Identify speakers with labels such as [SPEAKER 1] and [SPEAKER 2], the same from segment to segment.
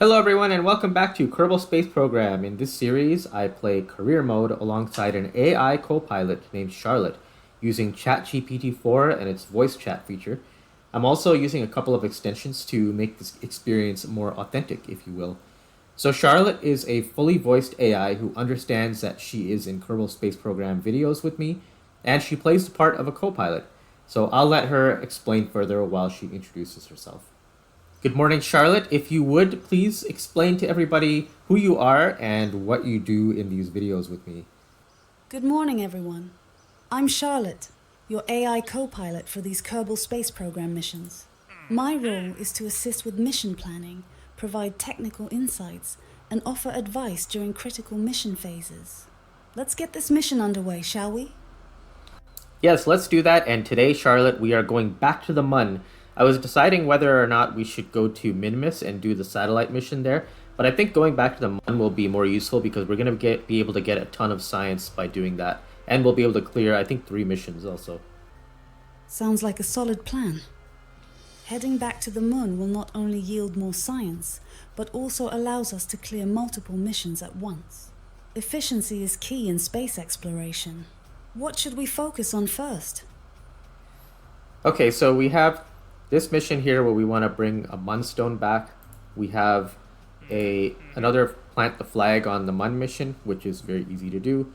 [SPEAKER 1] Hello everyone and welcome back to Kerbal Space Program. In this series, I play career mode alongside an AI co-pilot named Charlotte using ChatGPT-4 and its voice chat feature. I'm also using a couple of extensions to make this experience more authentic, if you will. So Charlotte is a fully voiced AI who understands that she is in Kerbal Space Program videos with me, and she plays the part of a co-pilot. So I'll let her explain further while she introduces herself. Good morning, Charlotte. If you would, please explain to everybody who you are and what you do in these videos with me.
[SPEAKER 2] Good morning, everyone. I'm Charlotte, your AI co-pilot for these Kerbal Space Program missions. My role is to assist with mission planning, provide technical insights, and offer advice during critical mission phases. Let's get this mission underway, shall we?
[SPEAKER 1] Yes, let's do that. And today, Charlotte, we are going back to the Mun. I was deciding whether or not we should go to Minimus and do the satellite mission there, but I think going back to the Mun will be more useful because we're going to be able to get a ton of science by doing that, and we'll be able to clear, I think, 3 missions also.
[SPEAKER 2] Sounds like a solid plan. Heading back to the Mun will not only yield more science, but also allows us to clear multiple missions at once. Efficiency is key in space exploration. What should we focus on first?
[SPEAKER 1] Okay, so we have this mission here where we want to bring a Mun stone back. We have another plant the flag on the Mun mission, which is very easy to do.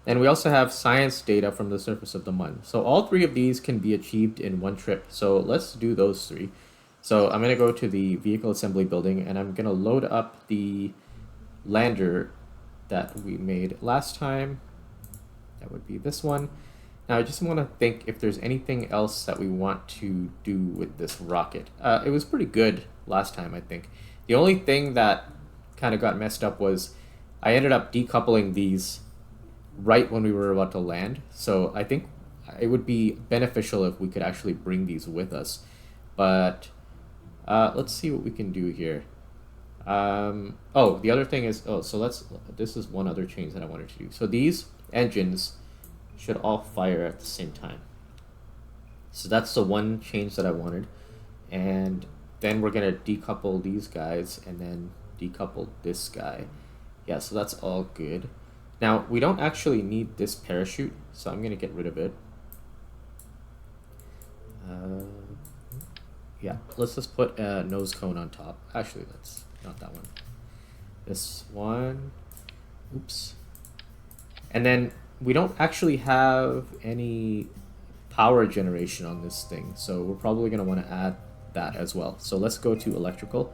[SPEAKER 1] And we also have science data from the surface of the Mun. So all 3 of these can be achieved in one trip. So let's do those 3. So I'm going to go to the vehicle assembly building and I'm going to load up the lander that we made last time. That would be this one. Now I just want to think if there's anything else that we want to do with this rocket. It was pretty good last time, I think. The only thing that kind of got messed up was I ended up decoupling these right when we were about to land. So I think it would be beneficial if we could actually bring these with us. But let's see what we can do here. The other thing is, this is one other change that I wanted to do. So these engines should all fire at the same time. So that's the one change that I wanted. And then we're going to decouple these guys and then decouple this guy. Yeah, so that's all good. Now, we don't actually need this parachute, so I'm going to get rid of it. Yeah, let's just put a nose cone on top. Actually, that's not that one. This one. Oops. And then we don't actually have any power generation on this thing, so we're probably going to want to add that as well. So let's go to electrical,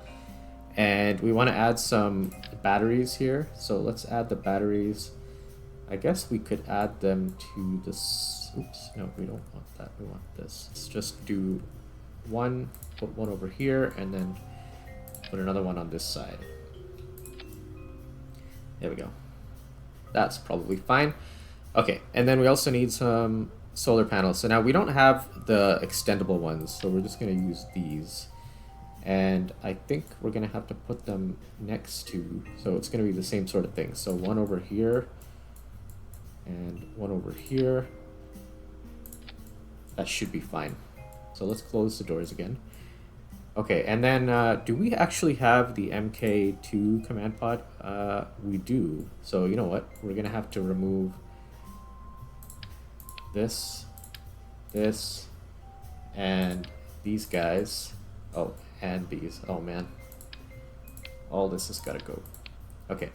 [SPEAKER 1] and we want to add some batteries here. So let's add the batteries. I guess we could add them to this. Oops, no, we don't want that. We want this. Let's just do one, put one over here, and then put another one on this side. There we go. That's probably fine. Okay, and then we also need some solar panels. So now we don't have the extendable ones, so we're just going to use these. And I think we're going to have to put them next to, so it's going to be the same sort of thing. So one over here and one over here. That should be fine. So let's close the doors again. Okay, and then do we actually have the MK2 command pod? We do. So you know what? We're going to have to remove this, and these guys. Oh, and these. Oh man. All this has got to go. Okay.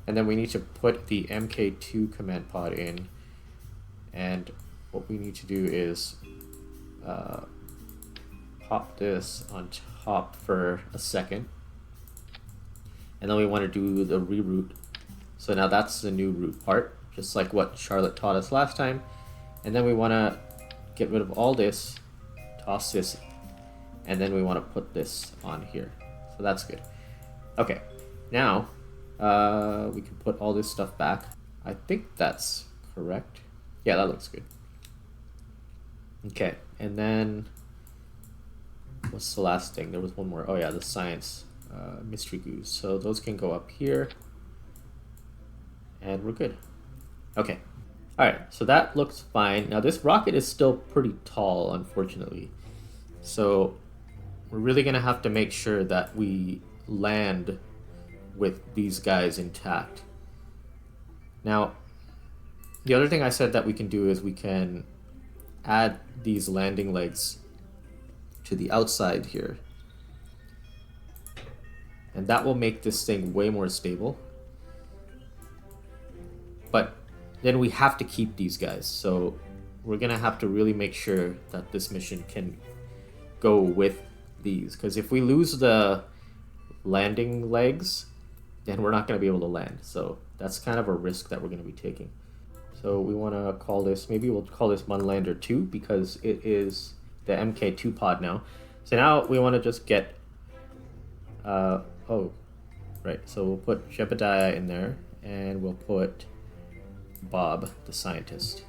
[SPEAKER 1] And then we need to put the MK2 command pod in. And what we need to do is pop this on top for a second. And then we want to do the reroute. So now that's the new route part, just like what Charlotte taught us last time. And then we want to get rid of all this, toss this, and then we want to put this on here. So that's good. Okay, now we can put all this stuff back. I think that's correct. Yeah, that looks good. Okay, and then what's the last thing? There was one more. Oh yeah, the science mystery goose. So those can go up here, and we're good. Okay. All right, so that looks fine. Now this rocket is still pretty tall, unfortunately. So we're really gonna have to make sure that we land with these guys intact. Now, the other thing I said that we can do is we can add these landing legs to the outside here. And that will make this thing way more stable. But then we have to keep these guys. So we're going to have to really make sure that this mission can go with these. Because if we lose the landing legs, then we're not going to be able to land. So that's kind of a risk that we're going to be taking. So we want to call this, maybe we'll call this Munlander 2 because it is the MK2 pod now. So now we want to just get, oh, right. So we'll put Jebediah in there and we'll put Bob, the scientist.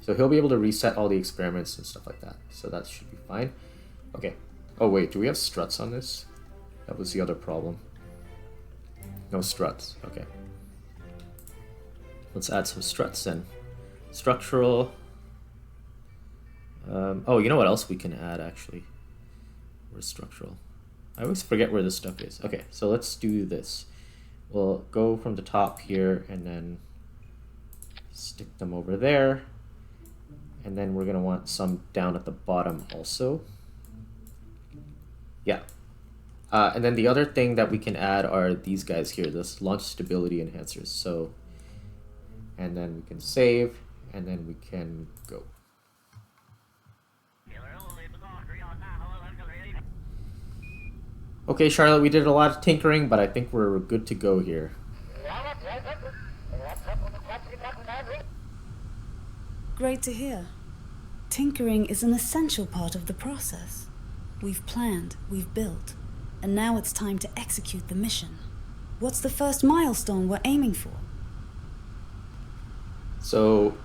[SPEAKER 1] So he'll be able to reset all the experiments and stuff like that. So that should be fine. Okay. Oh wait, do we have struts on this? That was the other problem. No struts. Okay. Let's add some struts then. Structural. Oh, you know what else we can add actually? Where's structural? I always forget where this stuff is. Okay, so let's do this. We'll go from the top here and then stick them over there. And then we're going to want some down at the bottom also. Yeah. And then the other thing that we can add are these guys here, this launch stability enhancers. So, and then we can save, and then we can go. Okay, Charlotte, we did a lot of tinkering, but I think we're good to go here.
[SPEAKER 2] Great to hear. Tinkering is an essential part of the process. We've planned, we've built, and now it's time to execute the mission. What's the first milestone we're aiming for?
[SPEAKER 1] So,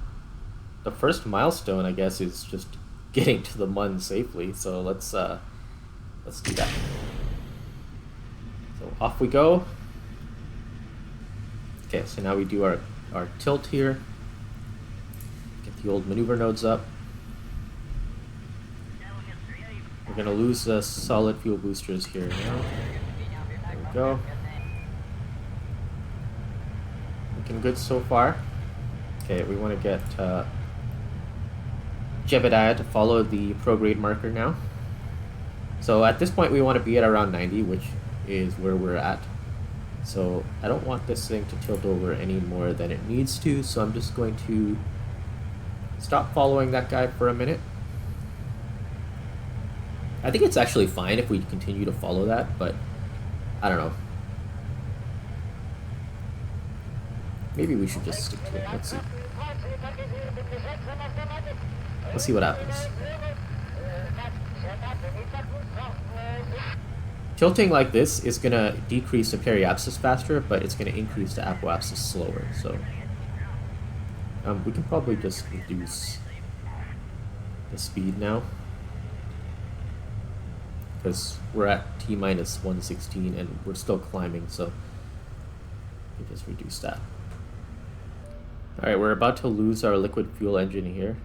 [SPEAKER 1] the first milestone, I guess, is just getting to the Mun safely. So let's do that. So off we go. Okay, so now we do our tilt here. Get the old maneuver nodes up. We're gonna lose the solid fuel boosters here now. There we go. Looking good so far. Okay, we want to get Jebediah to follow the prograde marker now. So at this point we want to be at around 90, which is where we're at. So I don't want this thing to tilt over any more than it needs to, so I'm just going to stop following that guy for a minute. I think it's actually fine if we continue to follow that, but I don't know. Maybe we should just stick to it. Let's see. Let's see what happens. Tilting like this is going to decrease the periapsis faster, but it's going to increase the apoapsis slower. So we can probably just reduce the speed now, because we're at T-minus 116 and we're still climbing, so we just reduce that. Alright, we're about to lose our liquid fuel engine here.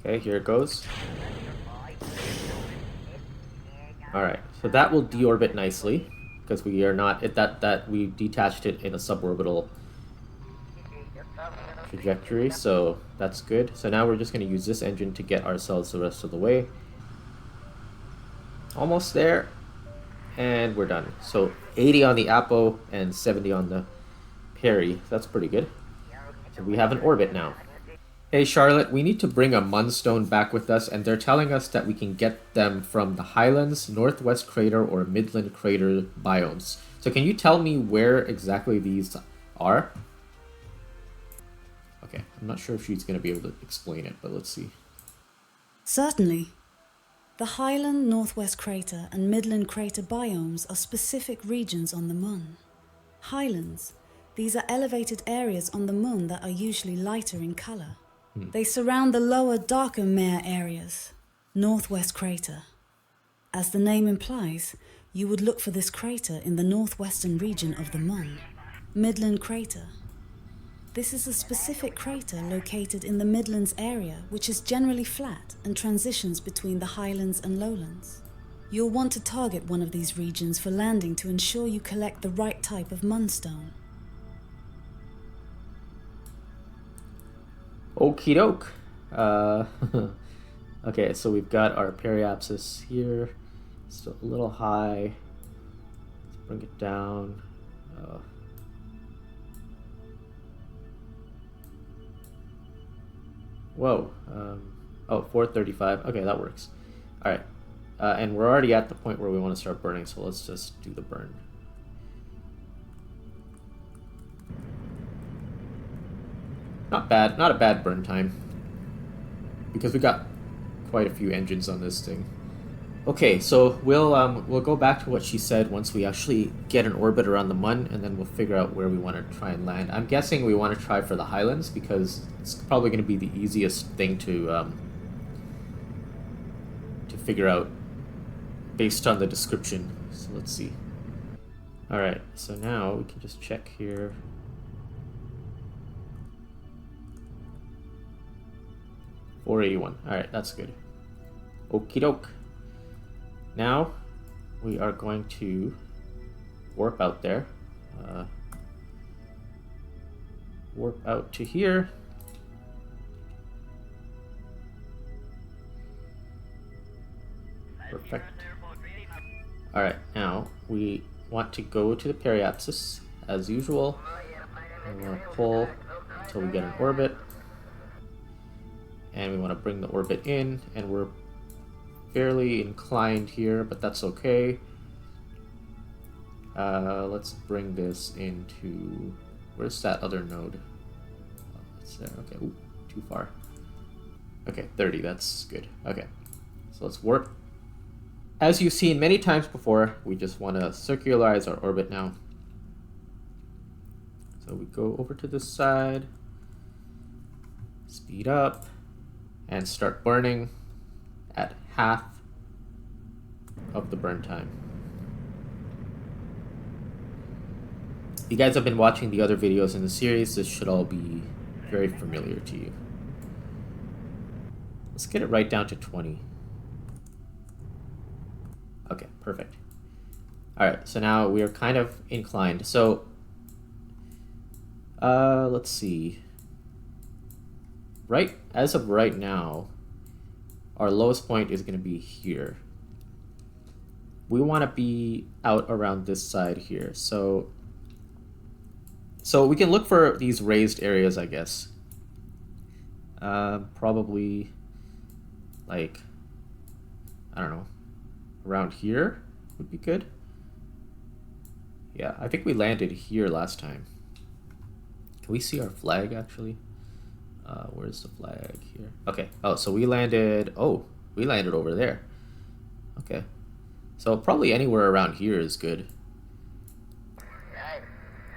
[SPEAKER 1] Okay, here it goes. Alright, so that will deorbit nicely, because we are not at that we detached it in a suborbital trajectory, so that's good. So now we're just going to use this engine to get ourselves the rest of the way. Almost there, and we're done. So 80 on the Apo and 70 on the Perry. That's pretty good. So we have an orbit now. Hey Charlotte, we need to bring a Munstone back with us, and they're telling us that we can get them from the Highlands, Northwest Crater, or Midland Crater biomes. So can you tell me where exactly these are? Okay, I'm not sure if she's going to be able to explain it, but let's see.
[SPEAKER 2] Certainly. The Highland, Northwest Crater, and Midland Crater biomes are specific regions on the Mun. Highlands. These are elevated areas on the Mun that are usually lighter in color. They surround the lower, darker mare areas. Northwest Crater. As the name implies, you would look for this crater in the northwestern region of the Mun. Midland Crater. This is a specific crater located in the Midlands area, which is generally flat and transitions between the highlands and lowlands. You'll want to target one of these regions for landing to ensure you collect the right type of Munstone.
[SPEAKER 1] Okie doke. Okay, so we've got our periapsis here. Still a little high. Let's bring it down. Whoa. Oh, 435. Okay, that works. All right. And we're already at the point where we want to start burning, so let's just do the burn. Not bad. Not a bad burn time. Because we got quite a few engines on this thing. Okay, so we'll go back to what she said once we actually get an orbit around the Mun, and then we'll figure out where we want to try and land. I'm guessing we want to try for the Highlands because it's probably going to be the easiest thing to figure out based on the description. So let's see. All right, so now we can just check here. $481. All right, that's good. Okie doke. Now we are going to warp out there. Warp out to here. Perfect. Alright, now we want to go to the periapsis as usual. And we want to pull until we get an orbit. And we want to bring the orbit in, and we're fairly inclined here, but that's okay. Let's bring this into... Where's that other node? Oh, it's there. Okay. Ooh, too far. Okay, 30. That's good. Okay. So let's warp. As you've seen many times before, we just want to circularize our orbit now. So we go over to this side, speed up, and start burning at half of the burn time. If you guys have been watching the other videos in the series, this should all be very familiar to you. Let's get it right down to 20. Okay, perfect. Alright, so now we are kind of inclined. So, let's see. Right, as of right now, our lowest point is going to be here. We want to be out around this side here. So we can look for these raised areas, I guess. Probably, like, I don't know, around here would be good. Yeah, I think we landed here last time. Can we see our flag, actually? Where's the flag here? Okay. Oh, so we landed... Oh, we landed over there. Okay. So probably anywhere around here is good.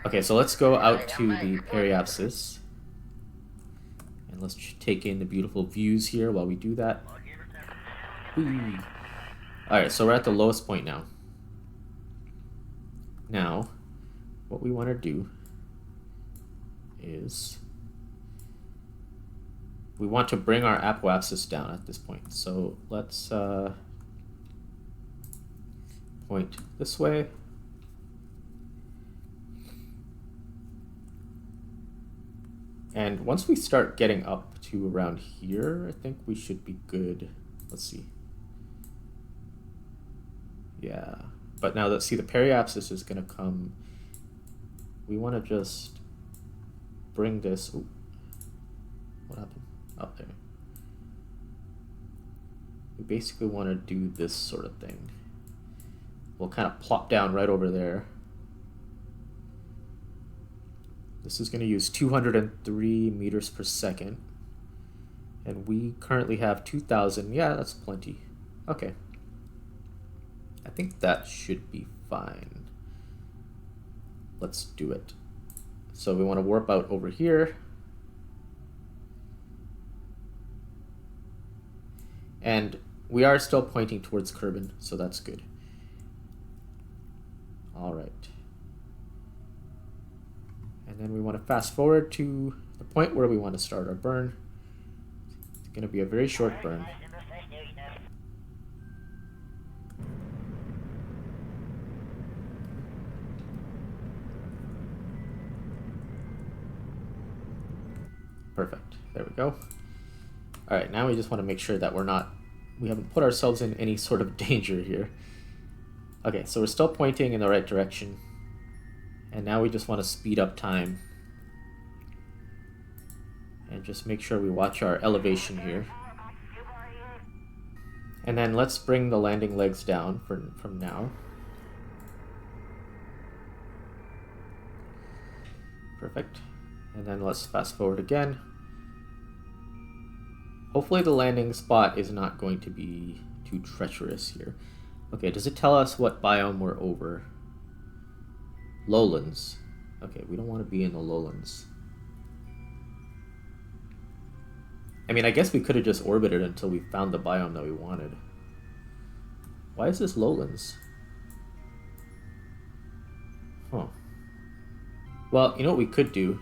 [SPEAKER 1] Okay, so let's go out to the periapsis. And let's take in the beautiful views here while we do that. Alright, so we're at the lowest point now. Now, what we want to do is... we want to bring our apoapsis down at this point. So let's point this way. And once we start getting up to around here, I think we should be good. Let's see. Yeah. But now let's see, the periapsis is going to come. We want to just bring this. Ooh, what happened? Up there. We basically want to do this sort of thing. We'll kind of plop down right over there. This is going to use 203 meters per second. And we currently have 2,000. Yeah, that's plenty. Okay. I think that should be fine. Let's do it. So we want to warp out over here. And we are still pointing towards Kerbin, so that's good. All right. And then we want to fast forward to the point where we want to start our burn. It's going to be a very short burn. Perfect. There we go. All right, now we just want to make sure that we haven't put ourselves in any sort of danger here. Okay, so we're still pointing in the right direction. And now we just want to speed up time. And just make sure we watch our elevation here. And then let's bring the landing legs down from now. Perfect. And then let's fast forward again. Hopefully the landing spot is not going to be too treacherous here. Okay, does it tell us what biome we're over? Lowlands. Okay, we don't want to be in the lowlands. I mean, I guess we could have just orbited until we found the biome that we wanted. Why is this lowlands? Huh. Well, you know what we could do?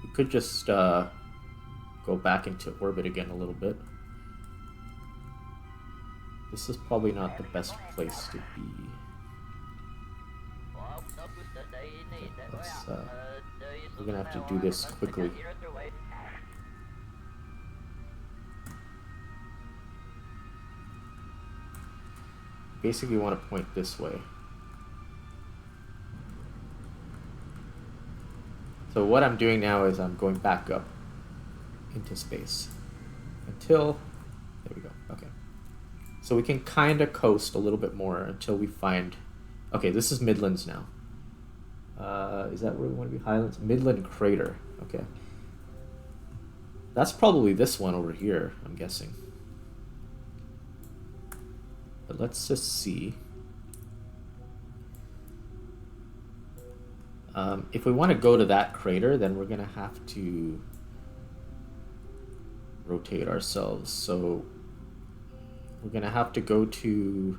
[SPEAKER 1] We could just go back into orbit again a little bit. This is probably not the best place to be. We're gonna have to do this quickly. Basically, want to point this way. So what I'm doing now is I'm going back up into space until, there we go, okay. So we can kind of coast a little bit more until we find, okay, this is Midlands now. Is that where we want to be? Highlands? Midland Crater, okay. That's probably this one over here, I'm guessing. But let's just see. If we want to go to that crater, then we're going to have to rotate ourselves. So we're going to have to go to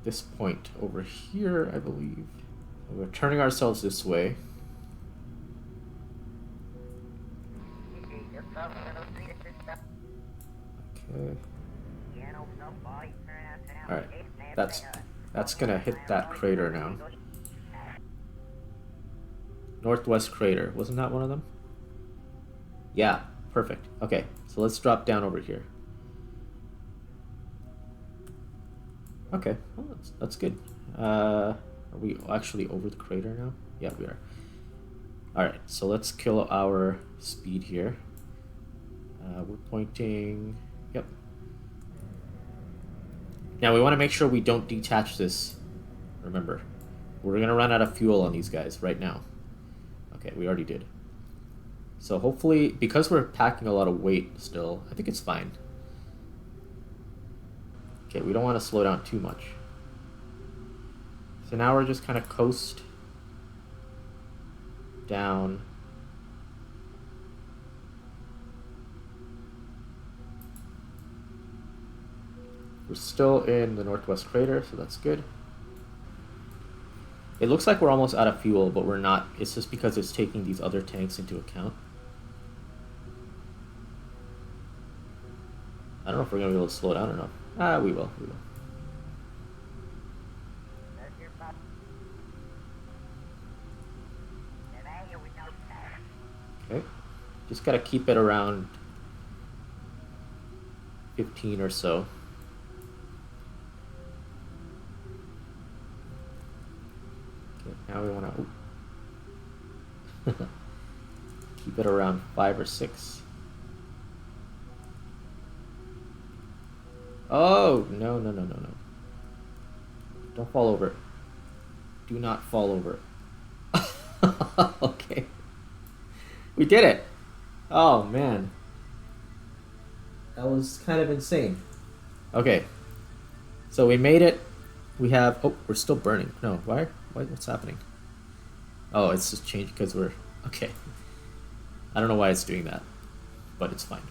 [SPEAKER 1] this point over here, I believe. We're turning ourselves this way. Okay. Alright, that's gonna hit that crater now. Northwest crater, wasn't that one of them? Yeah, perfect. Okay, so let's drop down over here. Okay, well, that's good. Are we actually over the crater now? Yeah, we are. Alright, so let's kill our speed here. We're pointing... Yep. Now we want to make sure we don't detach this. Remember, we're going to run out of fuel on these guys right now. Okay, we already did. So hopefully, because we're packing a lot of weight still, I think it's fine. Okay, we don't want to slow down too much. So now we're just kind of coast down. We're still in the northwest crater, so that's good. It looks like we're almost out of fuel, but we're not. It's just because it's taking these other tanks into account. I don't know if we're going to be able to slow down or not. Ah, we will. We will. Okay. Just got to keep it around 15 or so. Now we want to keep it around 5 or 6. Oh, no. Don't fall over. Do not fall over. Okay. We did it. Oh, man. That was kind of insane. Okay. So we made it. We have... Oh, we're still burning. No, why? What's happening? Oh, it's just changed because we're... Okay. I don't know why it's doing that, but it's fine.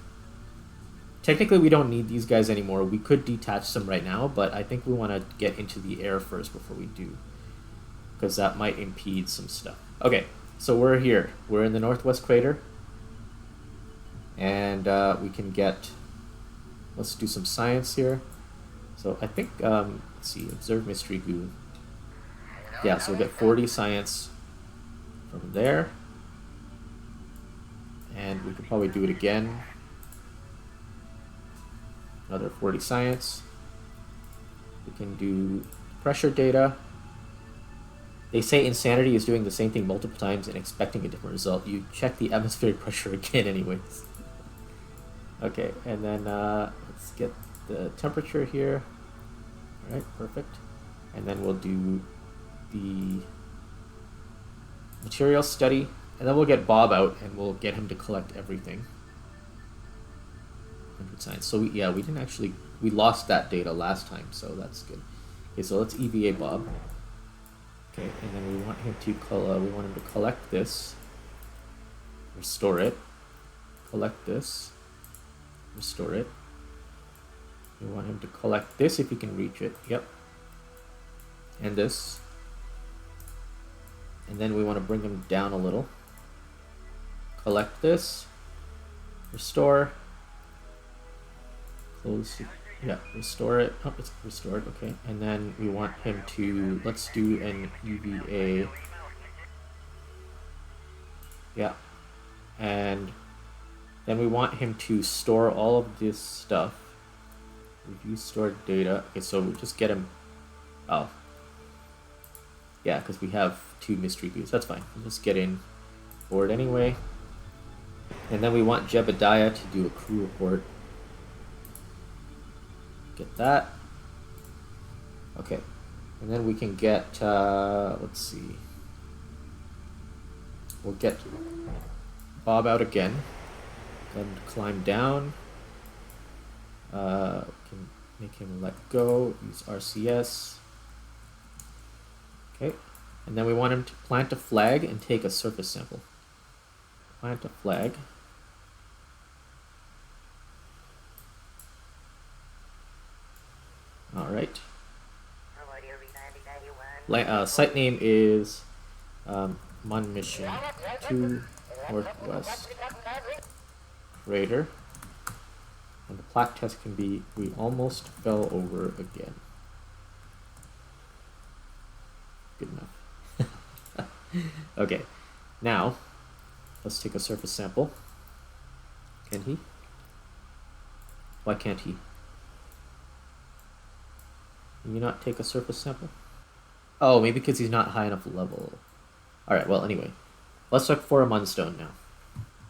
[SPEAKER 1] Technically, we don't need these guys anymore. We could detach them right now, but I think we want to get into the air first before we do, because that might impede some stuff. Okay, so we're here. We're in the northwest crater, and we can get... Let's do some science here. So I think... let's see. Observe mystery goo. Yeah, so we'll get 40 science from there. And we could probably do it again. Another 40 science. We can do pressure data. They say insanity is doing the same thing multiple times and expecting a different result. You check the atmospheric pressure again anyways. Okay, and then let's get the temperature here. All right, perfect. And then we'll do the material study, and then we'll get Bob out and we'll get him to collect everything. 100 science. So we didn't actually, we lost that data last time, so that's good. Okay, so let's EVA Bob. Okay, and then we want him to collect this, restore it, collect this, restore it. We want him to collect this if he can reach it. Yep. And this. And then we want to bring him down a little. Collect this, restore, close. Yeah, restore it. Oh, it's restored. Okay, and then we want him to, let's do an EVA. Yeah, and then we want him to store all of this stuff. Review stored data. Okay, so we'll just get him. Oh, yeah, because we have 2 mystery views. That's fine. We'll just get in board anyway. And then we want Jebediah to do a crew report. Get that. Okay. And then we can get, let's see. We'll get Bob out again. Then climb down. We can make him let go. Use RCS. Okay. And then we want him to plant a flag and take a surface sample. Plant a flag. All right. Site name is Mun Mission 2 Northwest Crater. And the plaque test can be, we almost fell over again. Good enough. Okay, now let's take a surface sample. Can he? Why can't he? Can you not take a surface sample? Oh, maybe because he's not high enough level. Alright, well, anyway. Let's look for a Munstone now.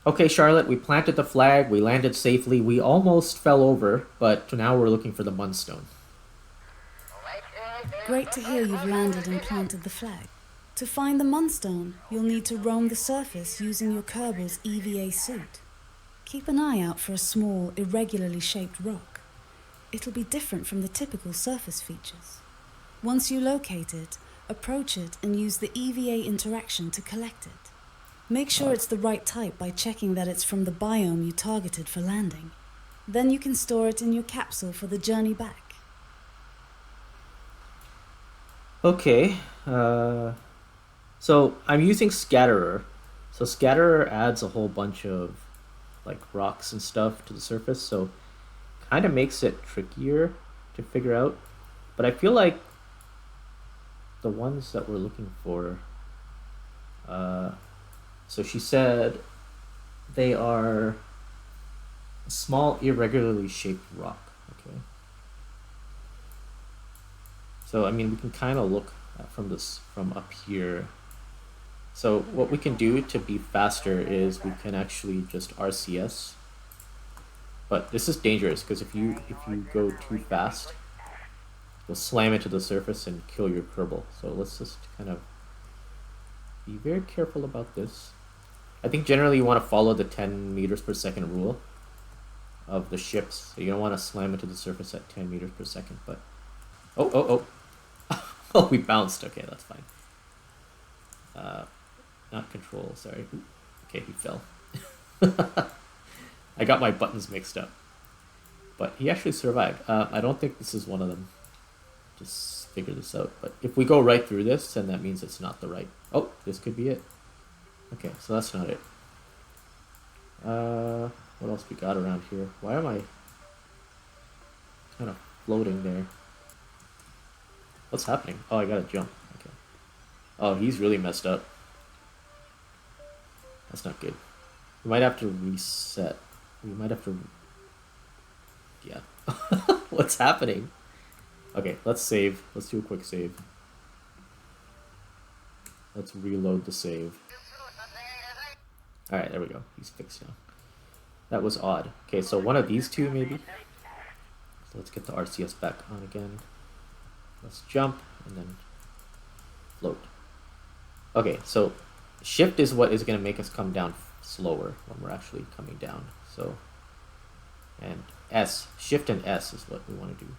[SPEAKER 1] Okay, Charlotte, we planted the flag, we landed safely, we almost fell over, but now we're looking for the Munstone.
[SPEAKER 2] Great to hear you've landed and planted the flag. To find the Munstone, you'll need to roam the surface using your Kerbal's EVA suit. Keep an eye out for a small, irregularly shaped rock. It'll be different from the typical surface features. Once you locate it, approach it and use the EVA interaction to collect it. Make sure it's the right type by checking that it's from the biome you targeted for landing. Then you can store it in your capsule for the journey back.
[SPEAKER 1] Okay, so I'm using Scatterer. So Scatterer adds a whole bunch of like rocks and stuff to the surface, so kind of makes it trickier to figure out. But I feel like the ones that we're looking for, so she said they are a small irregularly shaped rock. Okay. So I mean we can kind of look from up here. So what we can do to be faster is we can actually just RCS. But this is dangerous because if you go too fast, you'll slam into the surface and kill your Kerbal. So let's just kind of be very careful about this. I think generally you want to follow the 10 meters per second rule of the ships. So you don't want to slam into the surface at 10 meters per second. But oh, we bounced. Okay, that's fine. Not control. Sorry. Okay, he fell. I got my buttons mixed up. But he actually survived. I don't think this is one of them. Just figure this out. But if we go right through this, then that means it's not the right... Oh, this could be it. Okay, so that's not it. What else we got around here? Why am I kind of floating there? What's happening? Oh, I gotta jump. Okay. Oh, he's really messed up. That's not good. We might have to reset. We might have to... Yeah. What's happening? Okay, let's save. Let's do a quick save. Let's reload the save. Alright, there we go. He's fixed now. That was odd. Okay, so one of these two maybe. So let's get the RCS back on again. Let's jump and then float. Okay, so shift is what is going to make us come down slower when we're actually coming down. So, and S, shift and S is what we want to do.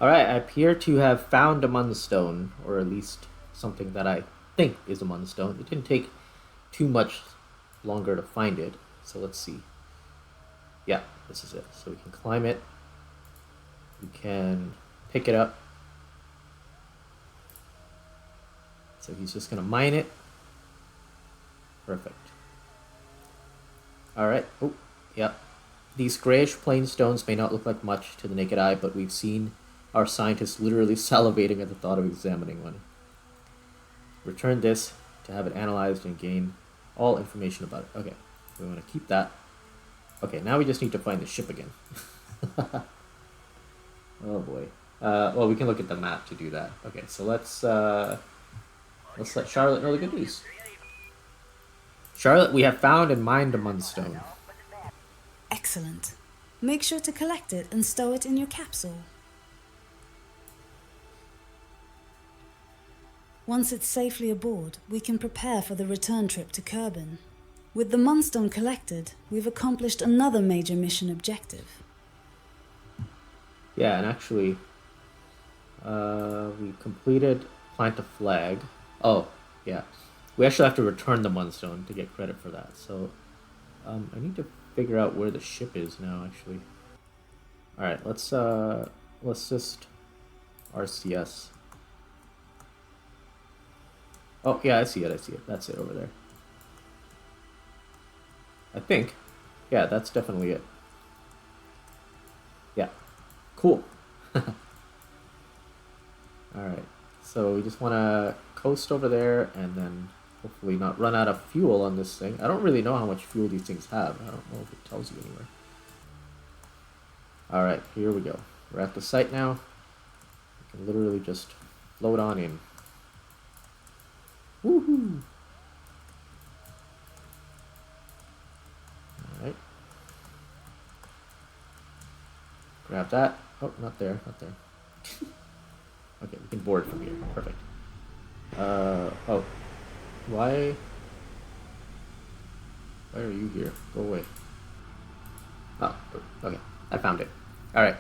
[SPEAKER 1] Alright, I appear to have found a Munstone, or at least something that I think is a Munstone. It didn't take too much longer to find it, so let's see. Yeah, this is it. So we can climb it. We can pick it up. So he's just going to mine it. Perfect. Alright. Oh, yeah. These grayish plain stones may not look like much to the naked eye, but we've seen our scientists literally salivating at the thought of examining one. Return this to have it analyzed and gain all information about it. Okay, we want to keep that. Okay, now we just need to find the ship again. Oh boy. Well, we can look at the map to do that. Okay, so let's let Charlotte know the good news. Charlotte, we have found and mined a Munstone.
[SPEAKER 2] Excellent. Make sure to collect it and stow it in your capsule. Once it's safely aboard, we can prepare for the return trip to Kerbin. With the Munstone collected, we've accomplished another major mission objective.
[SPEAKER 1] Yeah, and actually, we completed plant a flag. Oh, yeah. We actually have to return the Munstone to get credit for that. So, I need to figure out where the ship is now, actually. Alright, let's just RCS. Oh, yeah, I see it. That's it over there. I think. Yeah, that's definitely it. Yeah. Cool. Alright, so we just want to coast over there and then hopefully not run out of fuel on this thing. I don't really know how much fuel these things have. I don't know if it tells you anywhere. Alright, here we go. We're at the site now. We can literally just float on in. Woohoo! Alright. Grab that. Oh, not there, not there. Okay, we can board from here. Perfect. Oh. Why are you here? Go away. Oh, okay. I found it. Alright.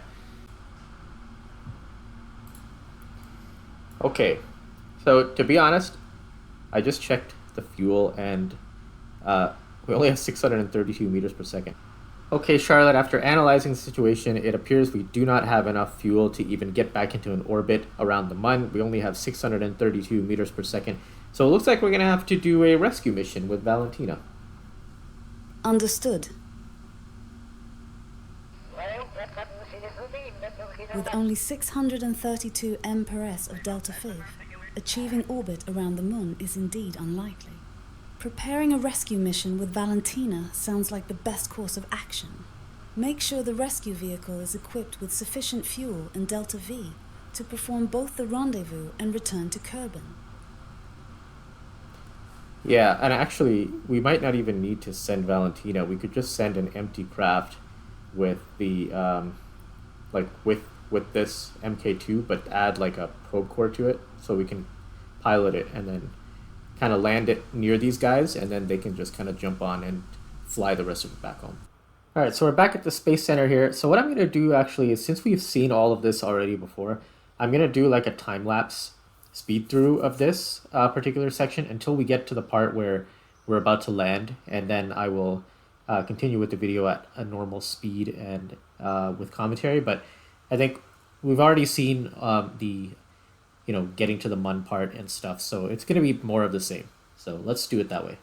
[SPEAKER 1] Okay. So, to be honest, I just checked the fuel and we only have 632 meters per second. Okay, Charlotte, after analyzing the situation, it appears we do not have enough fuel to even get back into an orbit around the Mun. We only have 632 meters per second. So it looks like we're going to have to do a rescue mission with Valentina.
[SPEAKER 2] Understood. With only 632 m per s of delta Phi, achieving orbit around the Mun is indeed unlikely. Preparing a rescue mission with Valentina sounds like the best course of action. Make sure the rescue vehicle is equipped with sufficient fuel and delta V to perform both the rendezvous and return to Kerbin.
[SPEAKER 1] Yeah, and actually, we might not even need to send Valentina. We could just send an empty craft with the, with this MK2, but add like a probe core to it so we can pilot it and then kind of land it near these guys, and then they can just kind of jump on and fly the rest of it back home. Alright, so we're back at the Space Center here. So what I'm going to do actually is, since we've seen all of this already before, I'm going to do like a time-lapse speed through of this particular section until we get to the part where we're about to land, and then I will continue with the video at a normal speed and with commentary. But I think we've already seen the getting to the Mun part and stuff, so it's going to be more of the same. So let's do it that way.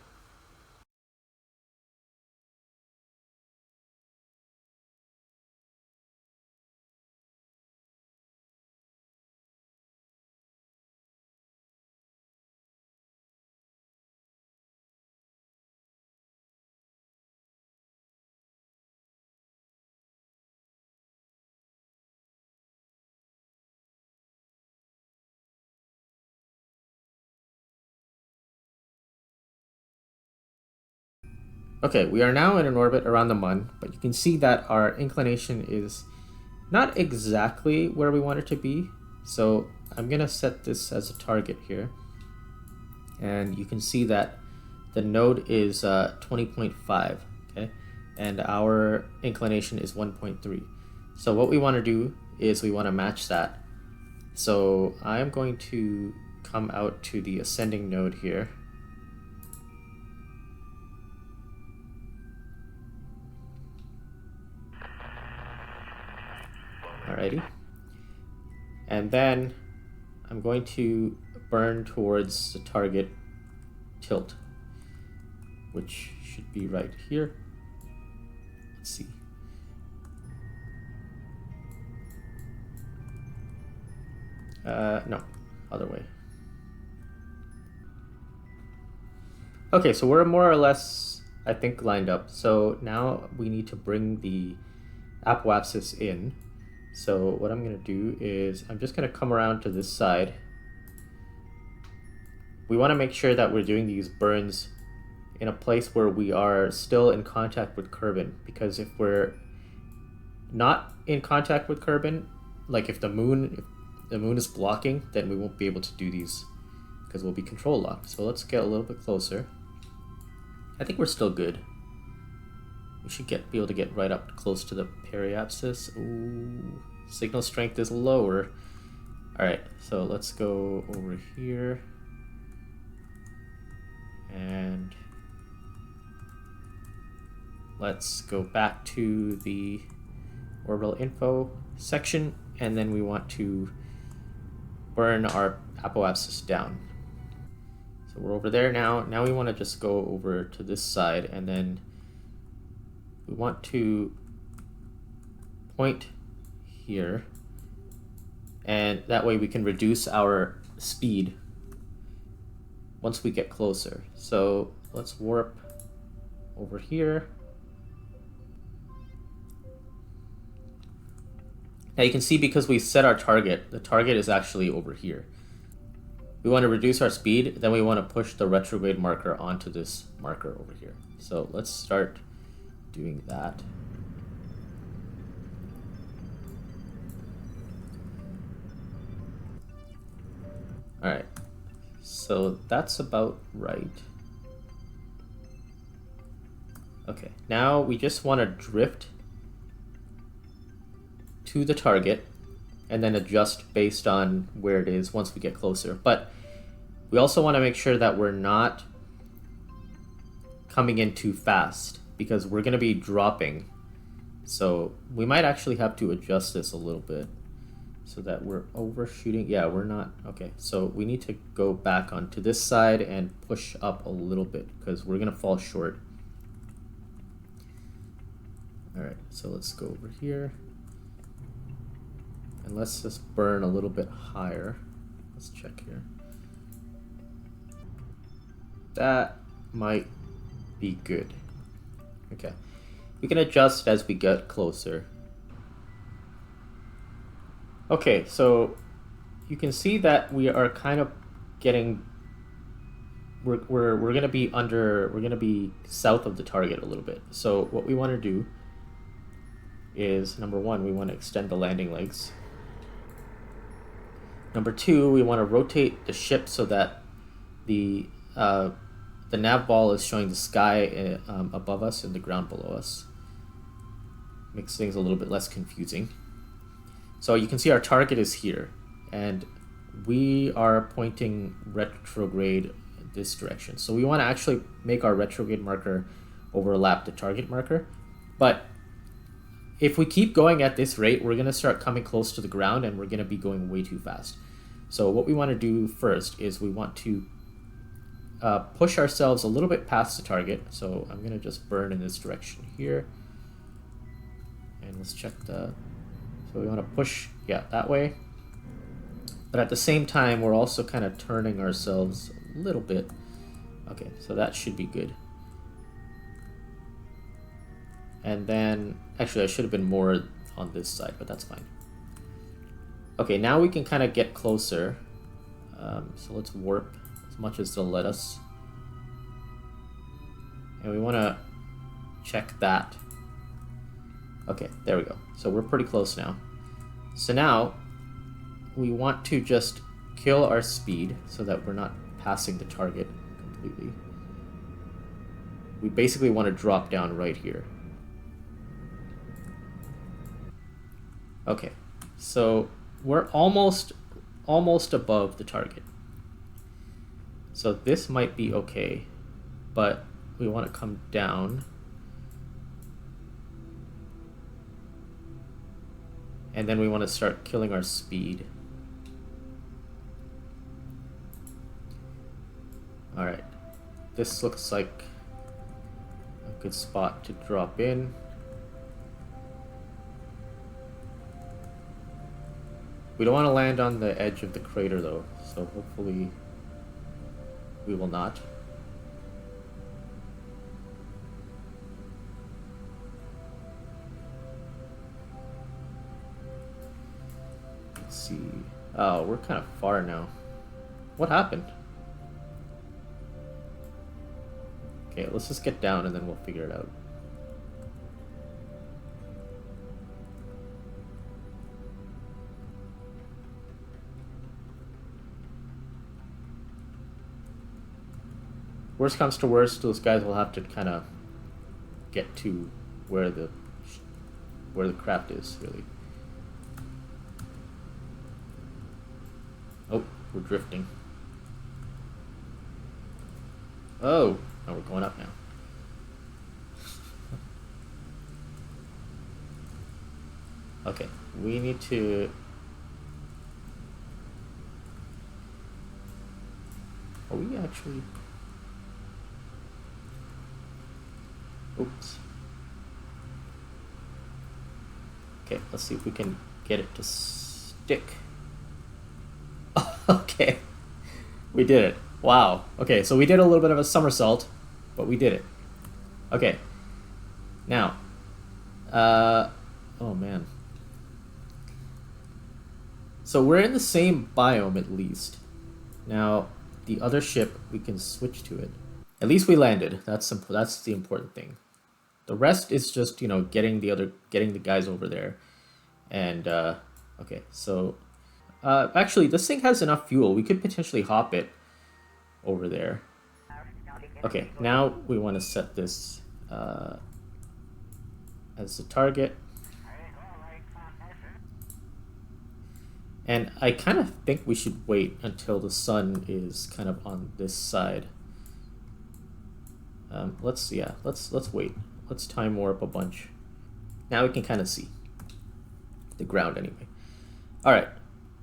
[SPEAKER 1] Okay, we are now in an orbit around the Mun, but you can see that our inclination is not exactly where we want it to be. So I'm gonna set this as a target here. And you can see that the node is 20.5, okay? And our inclination is 1.3. So what we wanna do is we wanna match that. So I'm going to come out to the ascending node here. Alrighty. And then I'm going to burn towards the target tilt, which should be right here. Let's see. No, other way. Okay, so we're more or less, I think, lined up. So now we need to bring the apoapsis in. So what I'm going to do is I'm just going to come around to this side. We want to make sure that we're doing these burns in a place where we are still in contact with Kerbin, because if we're not in contact with Kerbin, like if the moon is blocking, then we won't be able to do these because we'll be control locked. So let's get a little bit closer. I think we're still good. We should be able to get right up close to the periapsis. Ooh, signal strength is lower. All right, so let's go over here. And let's go back to the orbital info section, and then we want to burn our apoapsis down. So we're over there now. Now we want to just go over to this side, and then we want to point here, and that way we can reduce our speed once we get closer. So let's warp over here. Now you can see, because we set our target, the target is actually over here. We want to reduce our speed, then we want to push the retrograde marker onto this marker over here. So let's start doing that. All right, so that's about right. Okay, now we just want to drift to the target and then adjust based on where it is once we get closer. But we also want to make sure that we're not coming in too fast, because we're going to be dropping. So we might actually have to adjust this a little bit so that we're overshooting. Yeah, we're not. Okay, so we need to go back onto this side and push up a little bit, because we're going to fall short. All right, so let's go over here. And let's just burn a little bit higher. Let's check here. That might be good. Okay. We can adjust as we get closer. Okay, so you can see that we are kind of getting, we're gonna be south of the target a little bit. So what we want to do is, number one, we want to extend the landing legs. Number two, we want to rotate the ship so that the nav ball is showing the sky above us and the ground below us. Makes things a little bit less confusing. So you can see our target is here, and we are pointing retrograde this direction. So we want to actually make our retrograde marker overlap the target marker. But if we keep going at this rate, we're going to start coming close to the ground, and we're going to be going way too fast. So what we want to do first is we want to push ourselves a little bit past the target. So I'm going to just burn in this direction here. And let's check the... So we want to push, yeah, that way. But at the same time, we're also kind of turning ourselves a little bit. Okay, so that should be good. And then, actually I should have been more on this side, but that's fine. Okay, now we can kind of get closer. So let's warp as much as they'll let us. And we want to check that. Okay, there we go. So we're pretty close now. So now we want to just kill our speed so that we're not passing the target completely. We basically want to drop down right here. Okay, so we're almost above the target. So this might be okay, but we want to come down. And then we want to start killing our speed. Alright, this looks like a good spot to drop in. We don't want to land on the edge of the crater though, so hopefully we will not. Let's see. Oh, we're kind of far now. What happened? Okay, let's just get down and then we'll figure it out. Worst comes to worst, those guys will have to kind of get to where the craft is, really. Oh, we're drifting. Oh, now we're going up now. Okay, we need to... Are we actually... Oops. Okay, let's see if we can get it to stick. Okay, we did it. Wow. Okay, so we did a little bit of a somersault, but we did it. Okay. Now, oh man. So we're in the same biome at least. Now, the other ship, we can switch to it. At least we landed. That's the important thing. The rest is just, you know, getting the guys over there. And okay, so actually this thing has enough fuel. We could potentially hop it over there. Okay, now we want to set this as the target. And I kind of think we should wait until the sun is kind of on this side. Let's wait. Let's time warp a bunch. Now we can kind of see the ground anyway. All right,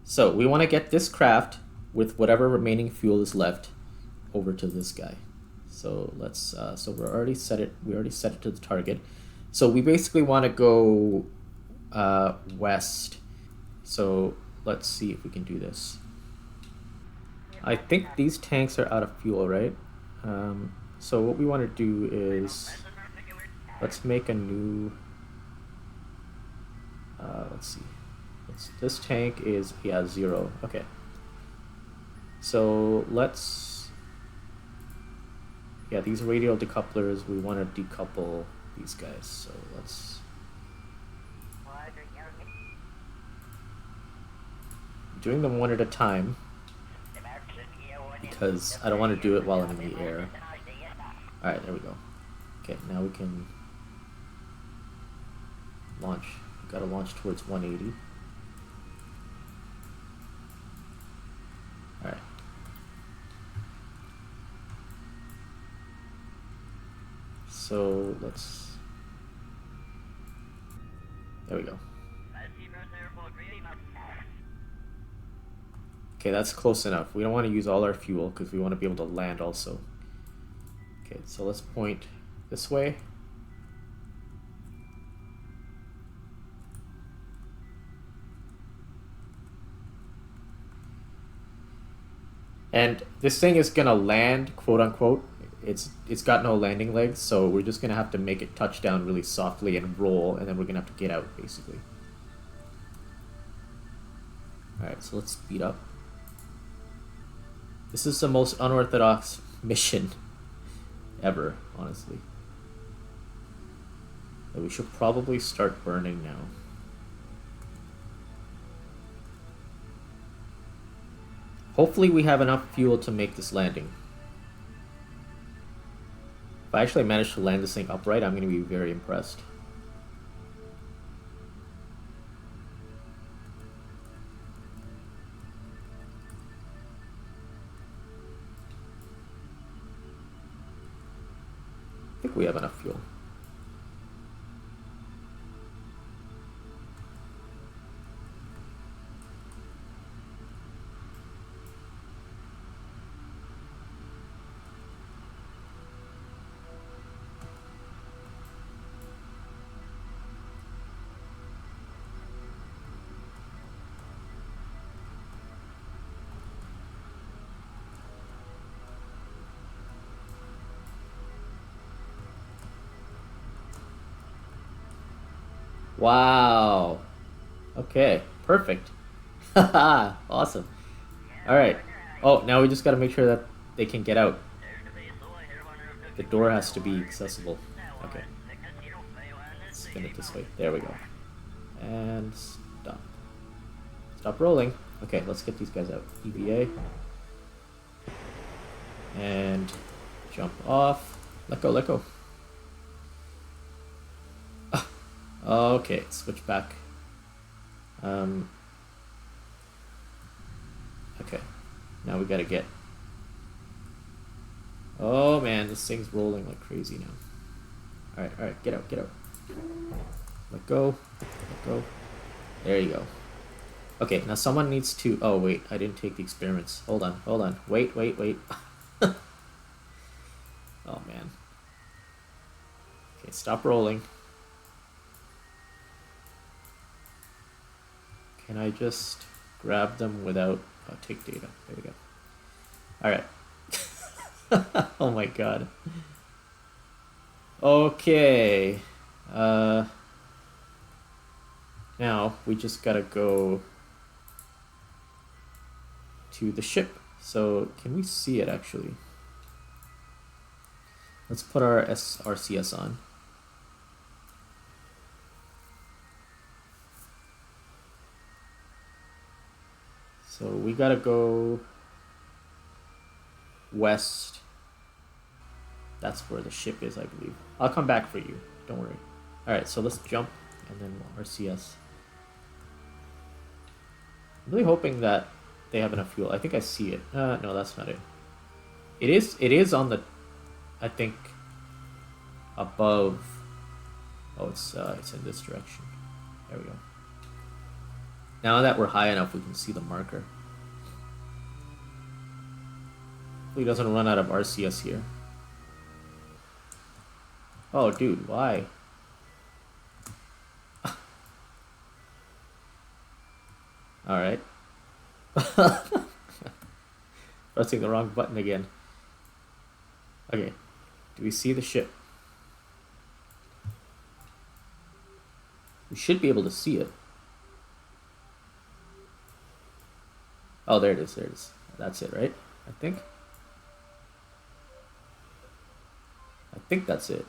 [SPEAKER 1] so we want to get this craft with whatever remaining fuel is left over to this guy. So let's. So we already set it to the target. So we basically want to go west. So let's see if we can do this. I think these tanks are out of fuel, right? So what we want to do is, let's make a new, let's see, this tank is, yeah, 0, okay. So let's, yeah, these radial decouplers, we want to decouple these guys, so let's, doing them one at a time, because I don't want to do it while I'm in the air. Alright, there we go. Okay, now we can launch. We've got to launch towards 180. Alright. So let's... There we go. Okay, that's close enough. We don't want to use all our fuel because we want to be able to land also. Okay, so let's point this way. And this thing is gonna land, quote unquote. It's got no landing legs, so we're just gonna have to make it touch down really softly and roll, and then we're gonna have to get out, basically. Alright, so let's speed up. This is the most unorthodox mission ever, honestly. But we should probably start burning now. Hopefully we have enough fuel to make this landing. If I actually manage to land this thing upright, I'm going to be very impressed. I think we have enough fuel. Wow. Okay, perfect. Haha, awesome. Alright. Oh, now we just gotta make sure that they can get out. The door has to be accessible. Okay. Let's spin it this way. There we go. And stop. Stop rolling. Okay, let's get these guys out. EVA. And jump off. Let go, let go. Okay, switch back. Okay, now we gotta get... Oh man, this thing's rolling like crazy now. Alright, get out, get out. Let go, let go. There you go. Okay, now someone needs to... Oh wait, I didn't take the experiments. Hold on. Wait. Oh man. Okay, stop rolling. Can I just grab them without... Oh, take data. There we go. Alright. Oh my god. Okay. Now, we just gotta go to the ship. So, can we see it actually? Let's put our RCS on. So we gotta go west. That's where the ship is, I believe. I'll come back for you. Don't worry. Alright, so let's jump and then RCS. I'm really hoping that they have enough fuel. I think I see it. No, that's not it. It is on the... I think... above... Oh, it's in this direction. There we go. Now that we're high enough, we can see the marker. Hopefully he doesn't run out of RCS here. Oh, dude, why? Alright. Pressing the wrong button again. Okay. Do we see the ship? We should be able to see it. Oh, there it is, there it is. That's it, right? I think that's it.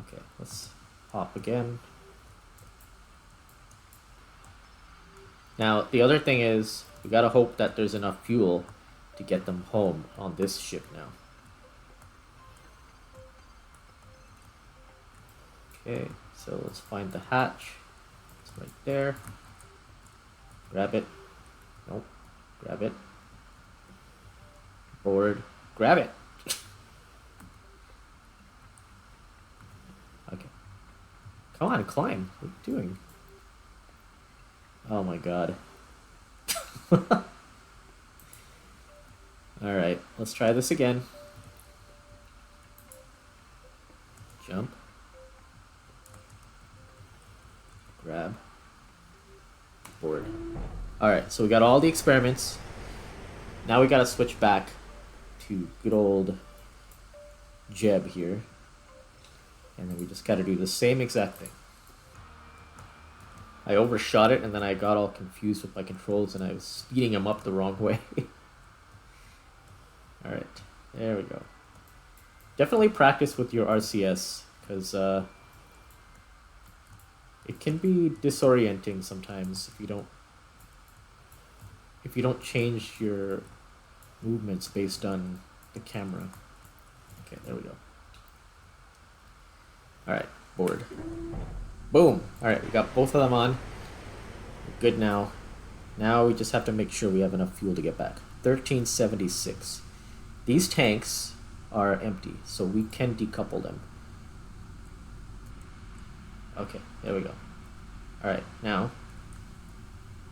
[SPEAKER 1] Okay, let's hop again. Now, the other thing is, we gotta hope that there's enough fuel to get them home on this ship now. Okay, so let's find the hatch. It's right there. Grab it. Nope. Grab it. Board. Grab it. Okay. Come on, climb. What are you doing? Oh my god. Alright, let's try this again. Jump. Grab. Board. Alright, so we got all the experiments. Now we gotta switch back to good old Jeb here. And then we just gotta do the same exact thing. I overshot it and then I got all confused with my controls and I was speeding them up the wrong way. Alright, there we go. Definitely practice with your RCS because it can be disorienting sometimes if you don't change your movements based on the camera. Okay, there we go. All right, board. Boom. All right, we got both of them on. We're good now. Now we just have to make sure we have enough fuel to get back. 1376. These tanks are empty, so we can decouple them. Okay, there we go. All right, now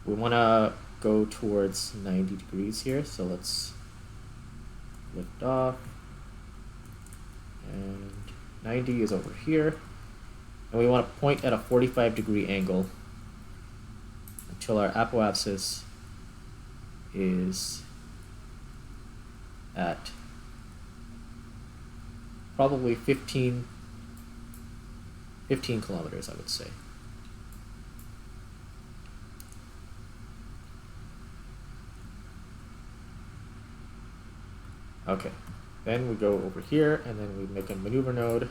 [SPEAKER 1] we want to go towards 90 degrees here, so let's lift off. And 90 is over here. And we want to point at a 45-degree angle until our apoapsis is at probably 15 kilometers, I would say. Okay, then we go over here and then we make a maneuver node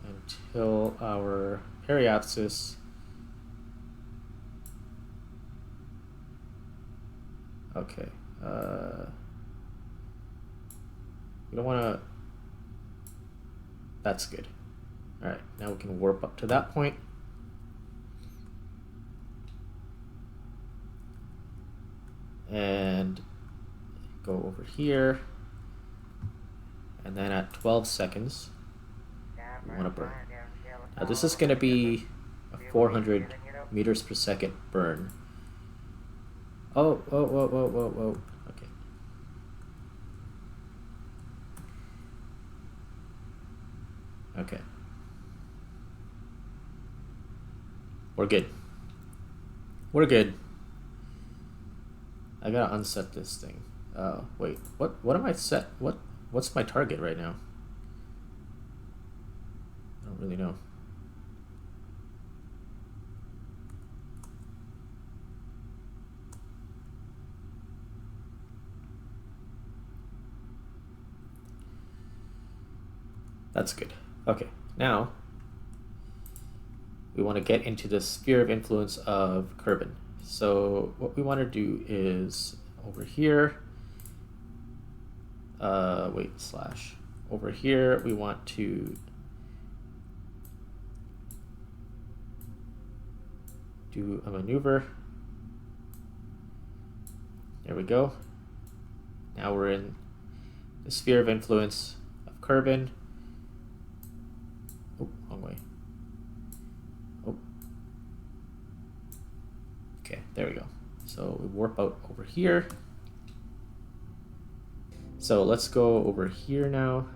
[SPEAKER 1] until our periapsis okay, we don't want to, that's good. All right, now we can warp up to that point. And go over here, and then at 12 seconds we want to burn. Now this is going to be a 400 meters per second burn. Oh, whoa. Okay. Okay. We're good. We're good. I gotta unset this thing. Wait, what am I set? What's my target right now? I don't really know. That's good. Okay, now we want to get into the sphere of influence of Kerbin. So what we want to do is over here, over here we want to do a maneuver. There we go. Now we're in the sphere of influence of Kerbin. Oh, wrong way. Oh. Okay, there we go. So we warp out over here. So let's go over here now.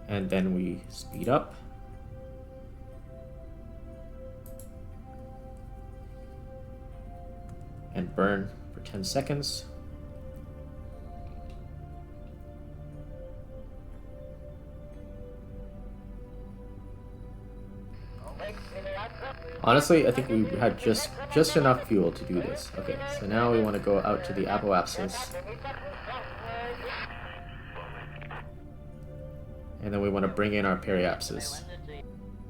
[SPEAKER 1] And then we speed up. And burn for 10 seconds. Honestly, I think we had just enough fuel to do this. Okay, so now we want to go out to the apoapsis. And then we want to bring in our periapsis.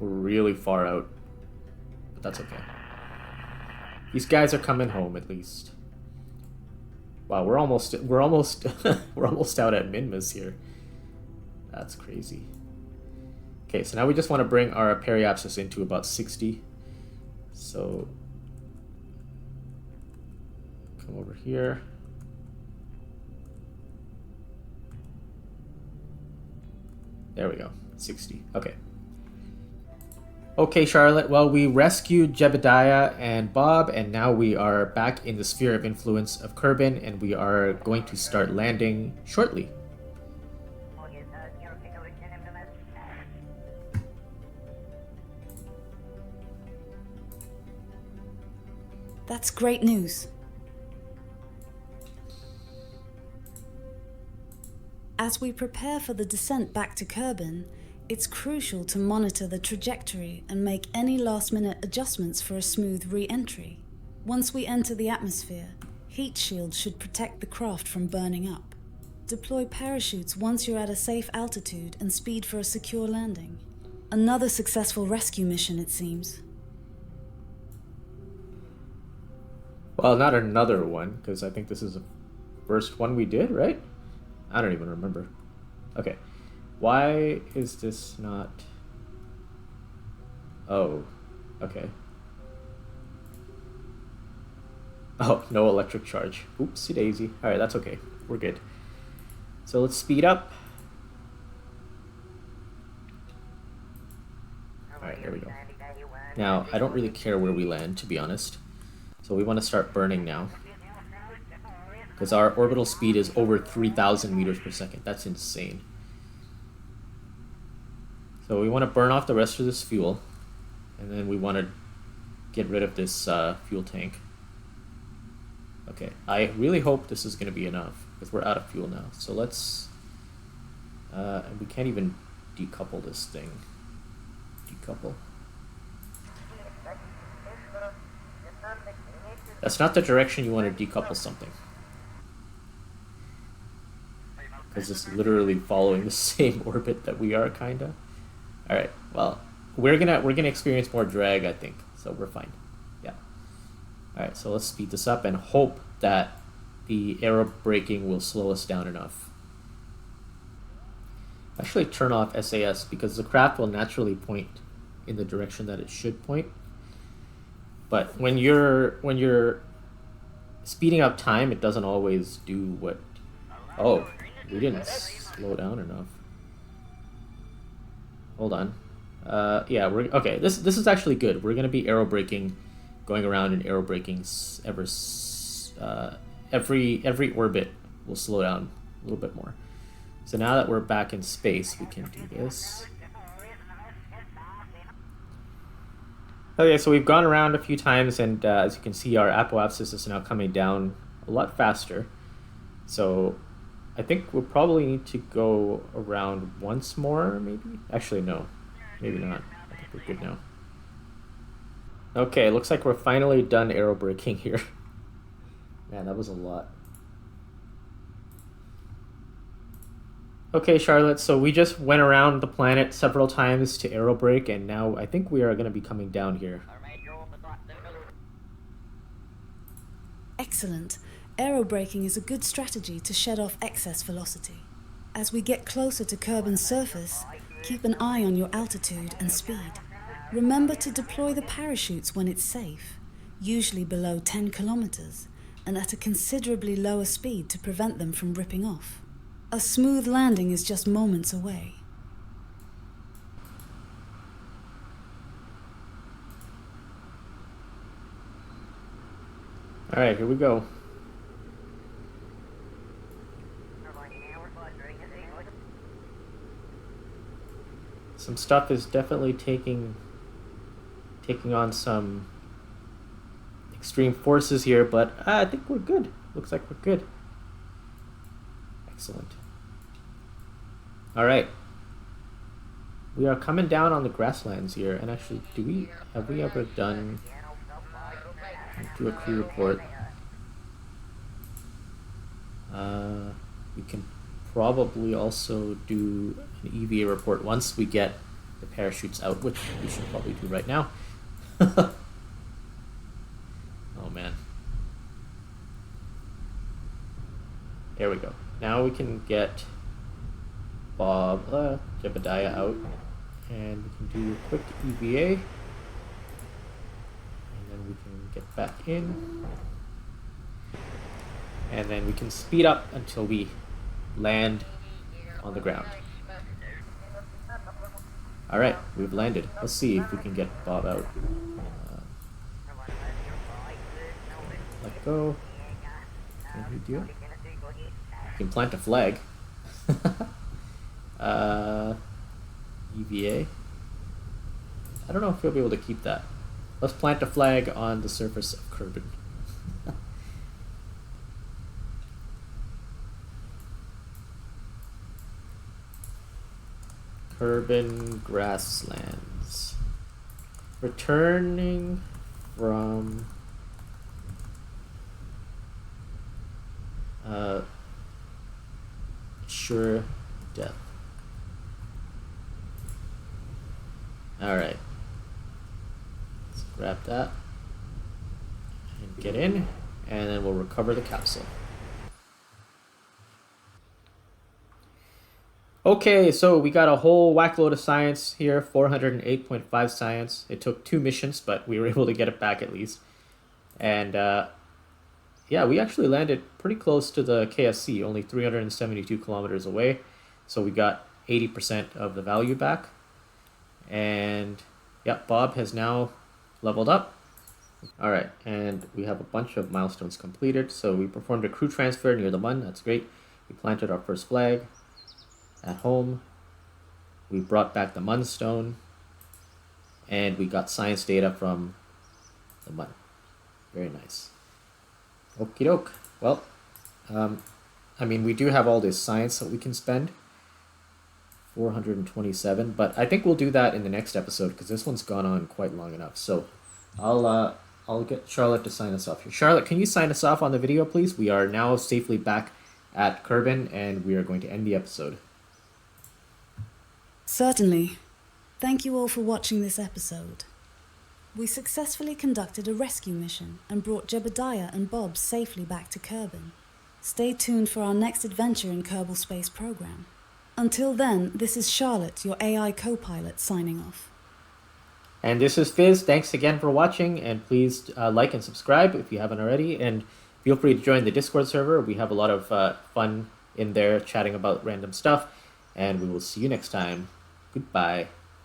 [SPEAKER 1] We're really far out, but that's okay. These guys are coming home at least. Wow, we're almost we're almost out at Minmas here. That's crazy. Okay, so now we just want to bring our periapsis into about 60. So come over here. There we go, 60. Okay. Okay, Charlotte. Well, we rescued Jebediah and Bob, and now we are back in the sphere of influence of Kerbin, and we are going to start landing shortly.
[SPEAKER 2] That's great news. As we prepare for the descent back to Kerbin, it's crucial to monitor the trajectory and make any last-minute adjustments for a smooth re-entry. Once we enter the atmosphere, heat shields should protect the craft from burning up. Deploy parachutes once you're at a safe altitude and speed for a secure landing. Another successful rescue mission, it seems.
[SPEAKER 1] Well, not another one, because I think this is the first one we did, right? I don't even remember. Okay. Why is this not... Oh, okay. Oh, no electric charge. Oopsie daisy. Alright, that's okay. We're good. So let's speed up. Alright, there we go. Now, I don't really care where we land, to be honest. So we want to start burning now. Because our orbital speed is over 3,000 meters per second. That's insane. So we want to burn off the rest of this fuel. And then we want to get rid of this fuel tank. Okay, I really hope this is going to be enough. Because we're out of fuel now. So let's... and we can't even decouple this thing. Decouple. That's not the direction you want to decouple something. Because it's literally following the same orbit that we are, kinda. Alright, well, we're gonna experience more drag, I think. So we're fine. Yeah. Alright, so let's speed this up and hope that the aero braking will slow us down enough. Actually turn off SAS because the craft will naturally point in the direction that it should point. But when you're speeding up time, it doesn't always do what... Oh, we didn't slow down enough. Hold on. Yeah, we're okay. This is actually good. We're gonna be aero braking, going around and aero braking every orbit will slow down a little bit more. So now that we're back in space, we can do this. Okay, so we've gone around a few times, and as you can see, our apoapsis is now coming down a lot faster. So I think we'll probably need to go around once more, maybe? Actually, no. Maybe not. I think we're good now. Okay, looks like we're finally done aero braking here. Man, that was a lot. Okay, Charlotte, so we just went around the planet several times to aero brake, and now I think we are going to be coming down here.
[SPEAKER 2] Excellent. Aero braking is a good strategy to shed off excess velocity. As we get closer to Kerbal's surface, keep an eye on your altitude and speed. Remember to deploy the parachutes when it's safe, usually below 10 kilometers, and at a considerably lower speed to prevent them from ripping off. A smooth landing is just moments away.
[SPEAKER 1] All right, here we go. Some stuff is definitely taking on some extreme forces here, but I think we're good. Looks like we're good. Excellent. All right. We are coming down on the grasslands here, and actually, have we ever done... do a crew report. We can probably also do an EVA report once we get the parachutes out, which we should probably do right now. Oh man. There we go. Now we can get Jebediah out, and we can do a quick EVA, and then we can get back in, and then we can speed up until we land on the ground. Alright, we've landed. Let's see if we can get Bob out. Let go. Can we do it? You can plant a flag. EVA. I don't know if we'll be able to keep that. Let's plant a flag on the surface of Kerbal. Kerbal grasslands. Returning from premature death. All right. Let's grab that and get in, and then we'll recover the capsule. Okay, so we got a whole whack load of science here, 408.5 science. It took 2 missions, but we were able to get it back at least. And yeah, we actually landed pretty close to the KSC, only 372 kilometers away. So we got 80% of the value back. And yeah, Bob has now leveled up. All right, and we have a bunch of milestones completed. So we performed a crew transfer near the Mun. That's great. We planted our first flag at home. We brought back the Mun stone, and we got science data from the Mun. Very nice. Okie doke. Well, I mean, we do have all this science that we can spend. 427, but I think we'll do that in the next episode because this one's gone on quite long enough. So I'll get Charlotte to sign us off here. Charlotte, can you sign us off on the video, please? We are now safely back at Kerbin, and we are going to end the episode.
[SPEAKER 2] Certainly. Thank you all for watching this episode. We successfully conducted a rescue mission and brought Jebediah and Bob safely back to Kerbin. Stay tuned for our next adventure in Kerbal Space Program. Until then, this is Charlotte, your AI co-pilot, signing off.
[SPEAKER 1] And this is Fizz. Thanks again for watching, and please like and subscribe if you haven't already, and feel free to join the Discord server. We have a lot of fun in there chatting about random stuff, and we will see you next time. Goodbye.